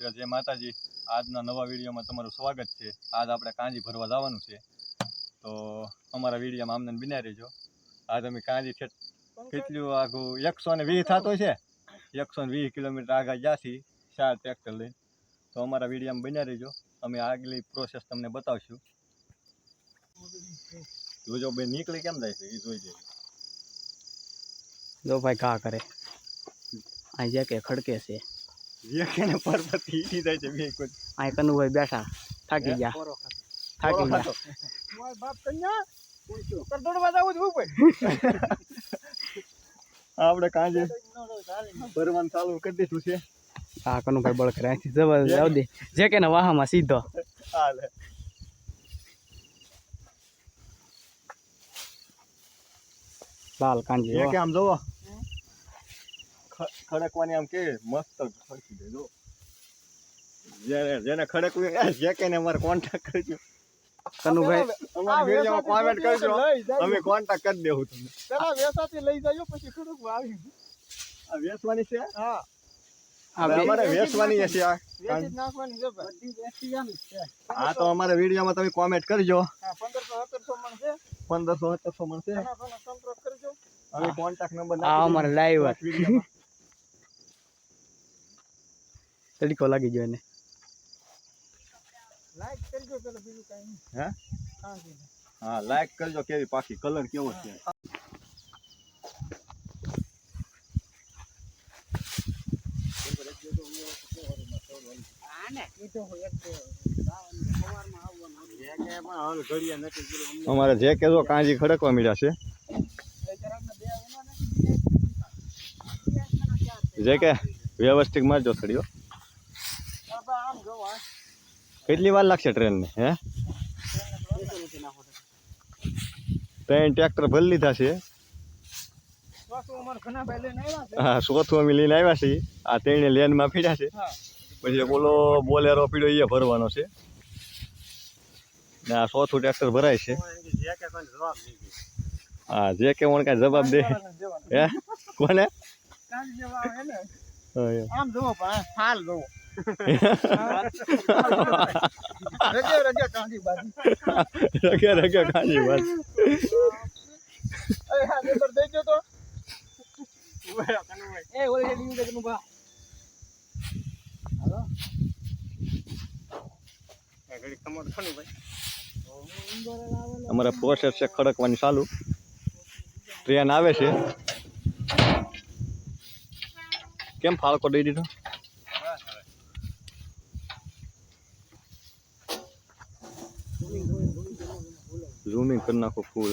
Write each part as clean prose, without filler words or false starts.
જય માતાજી, આજના નવા વિડીયોમાં તમારું સ્વાગત છે। આજ આપણે કાંજી ભરવા જવાનું છે, તો અમારા વિડીયોમાં આમને બિના રહેજો। આજ અમે કાંજી કેટલું આગું 120 થતો છે, 120 કિલોમીટર આગળ જાશી 4 ટ્રેક્ટર લઈને। તો અમારા વિડીયોમાં બિના રહેજો, અમે આગલી પ્રોસેસ તમને બતાવશું। જોજો ભાઈ નીકળી કેમ જાય છે એ જોઈ લેજો। જો ભાઈ કા કરે આ જે કે ખડકે છે જે કે ને પર્વત હીટી જાય છે બે કોઈ આ કનુભાઈ બેઠા થાકી ગયા મારા બાપ કન્યા કરદોડવા જાવું જ ભાઈ આપણે કાંજે ભરવાનું ચાલુ કરી દીધું છે। આ કનુભાઈ બળ કરે અહીંથી જવા જાવ દે જે કે ને વાહામાં સીધો હાલે લાલ કાંજી જે કે આમ જોવો ખડકવાની આમ કે મસ્ત ખડકી દે જો જેને ખડકવું જે કે ને અમારે કોન્ટેક્ટ કરજો કનુભાઈ અમારા વિડિયોમાં કોમેન્ટ કરજો અમે કોન્ટેક્ટ કરી દેવું તમને પેલા વેસાથી લઈ જાયો પછી થોડુંક આવી આ વેચવાની છે હા અમારે વેચવાની છે આ વેચી નાખવાની છે બધી વેચી જાની છે આ તો અમારા વિડિયોમાં તમે કોમેન્ટ કરજો હા 1500 1700 મણ છે 1500 1700 મણ છે સંપર્ક કરજો અમે કોન્ટેક્ટ નંબર આ અમારે લાઈવ વિડિયોમાં તડકો લાગી ગયો એને લાઈક કરજો પેલા બીજું કાઈ નહીં હે હા હા લાઈક કરજો કેવી પાકી કલર કેવો છે આને કીધો હોય એક સવારમાં આવવાનું જે કે પણ હાલ ઘડિયા નથી કીધું અમારે જે કે જો કાંજી ખડકવા મળ્યા છે જે કે વ્યવસ્થિત મારજો થડીઓ આમ જો કેટલી વાર લાગશે ટ્રેન ને હે 3 ટ્રેક્ટર ભરી લીધા છે હા ચોથું અમે લઈને આવ્યા છીએ આ 3 લેનમાં પીડ્યા છે પછી બોલો બોલેરો પીડ્યો એ ભરવાનો છે ને આ ચોથું ટ્રેક્ટર ભરાય છે હા જે કે ઓણ કાંઈ જવાબ દે હે કોને આમ જો હાલ જો રગે રગે કાંજી બાજી રગે રગે કાંજી બાજી એ હા નંબર દેજો તો એ ઓલે લીધું કે નું બા હાલો એ ઘડી કમર ખણી ભાઈ અમારા પ્રોસેસ છે ખડકવાની ચાલુ ટ્રેન આવે છે કેમ ફાળકો દઈ દીધો ઝૂમિંગ કરી નાખો ફૂલ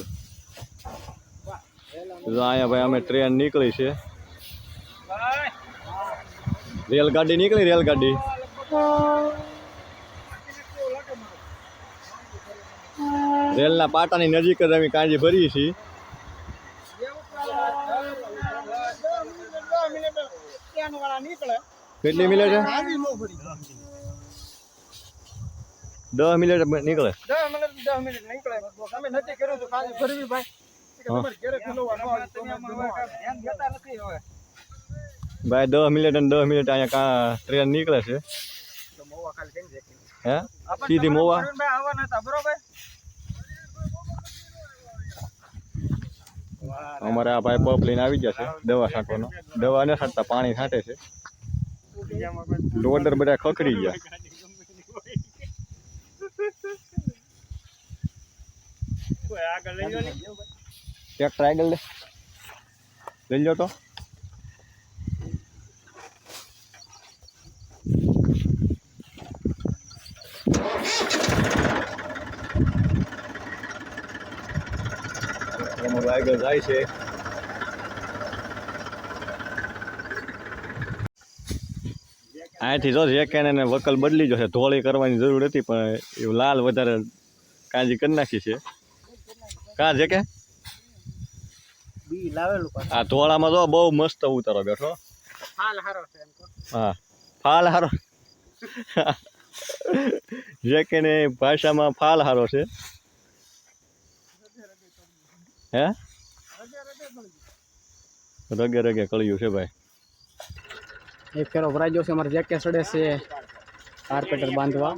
અહીંયા ભાઈ અમે ટ્રેન નીકળી છે રેલગાડી નીકળી રેલગાડી રેલના પાટાની નજીક જ અમે કાંજી ભરીએ છીએ કેટલી મિનિટ છે 10 મિનિટ નીકળે 10 મિનિટ નીકળે અમે નથી કર્યું તો કાલે ભરવી ભાઈ તમારે ઘરે ખલોવા ન આવે તો ધ્યાન દેતા નથી હવે ભાઈ 10 મિનિટ અને 10 મિનિટ અહીંયા ટ્રેન નીકળે છે તો મોવા ખાલી કેમ દેખી હે સીધી મોવા ભાઈ આવવાના હતા બરોબર અમારે આ ભાઈ પંપ લઈને આવી ગયા છે દવા છાંટવાનો દવા ન છાંટતા પાણી છાંટે છે લોડર બધા ખખડી ગયા ટ્રેક્ટર આગળ લઈ લો તો આગળ જાય છે અહીંથી જો જે કે એને વકલ બદલી જશે ધોળી કરવાની જરૂર હતી પણ એવું લાલ વધારે કાંજી કરી નાખી છે કાં છે કે બી લાવેલું આ ધોળામાં જો બહુ મસ્ત ઉતારો બેઠો હાલ હારો છે એમ હા ફાલ હારો જે કે ને ભાષામાં ફાલ હારો છે હે રગે રગે કળ્યું છે ભાઈ એક ફેરો ભરાઈ ગયો છે અમારે જેકે સડે છે કાર્પેટર બાંધવા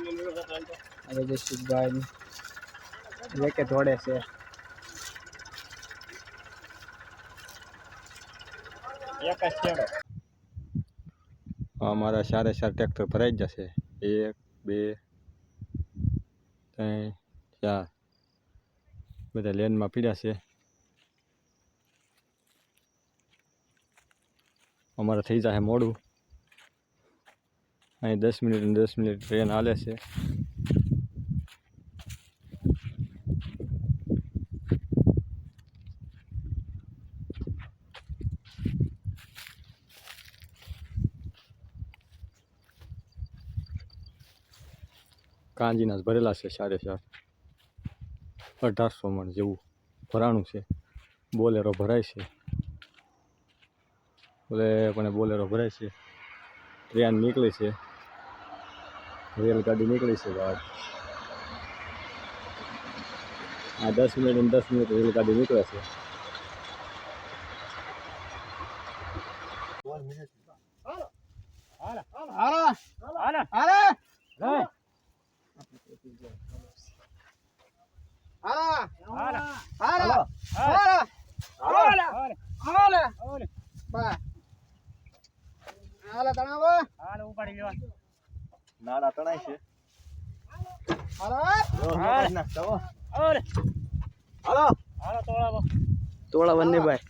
હવે જયસુખભાઈ વેકે ધોડે છે. અમારા 4 ટ્રેક્ટર ભરાઈ જશે. 1 2 3 4 બધા લેનમાં પીડ્યા છે. અમારે થઈ જશે મોડું. અહીં 10 મિનિટ અને 10 મિનિટ ટ્રેન હાલે છે. કાંજીના જ ભરેલા છે 4 1800 મણ જેવું ભરાણું છે. બોલેરો ભરાય છે. બોલેરો ભરાય છે. ટ્રેન નીકળી છે. રેલગાડી નીકળી છે બહાર. આ 10 મિનિટ અને 10 મિનિટ રેલગાડી નીકળે છે. નાડા તણાય છે. તોળા બંને ભાઈ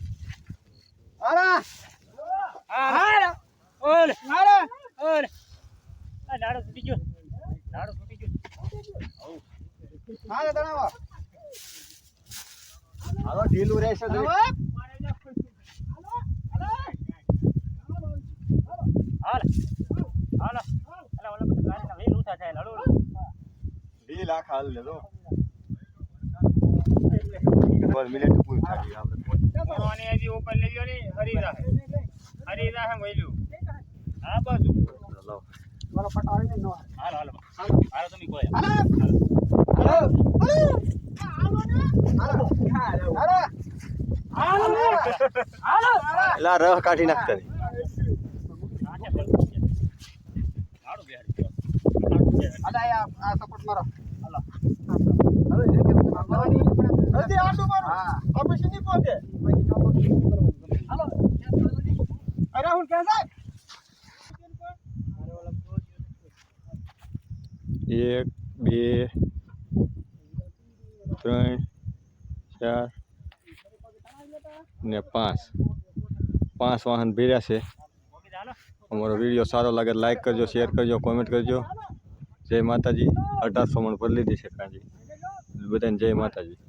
ઢીલું રહેશે. ઢીલ આખા હાલ લેજો. મિનિટ પૂરી થાય આપણે ઉપર લઈ ગયો ને હરીરા હે મૈલું આ બાજુ લો. મારો પટાવી ને નો હાલો તમે કોઈ એલા રહ કાઢી નાખતા નહીં. આ સપોર્ટ મારો હજી આટું મારો આ પછી નહીં પહોંચે. અરે હું કે સાહેબ 1 2 3 4 ને 5 વાહન ભર્યા છે. અમારો વિડીયો સારો લાગે લાઈક કરજો, શેર કરજો, કોમેન્ટ કરજો. જય માતાજી. 1800 મણ ભરી લીધી છે કાંજી. બધાને જય માતાજી.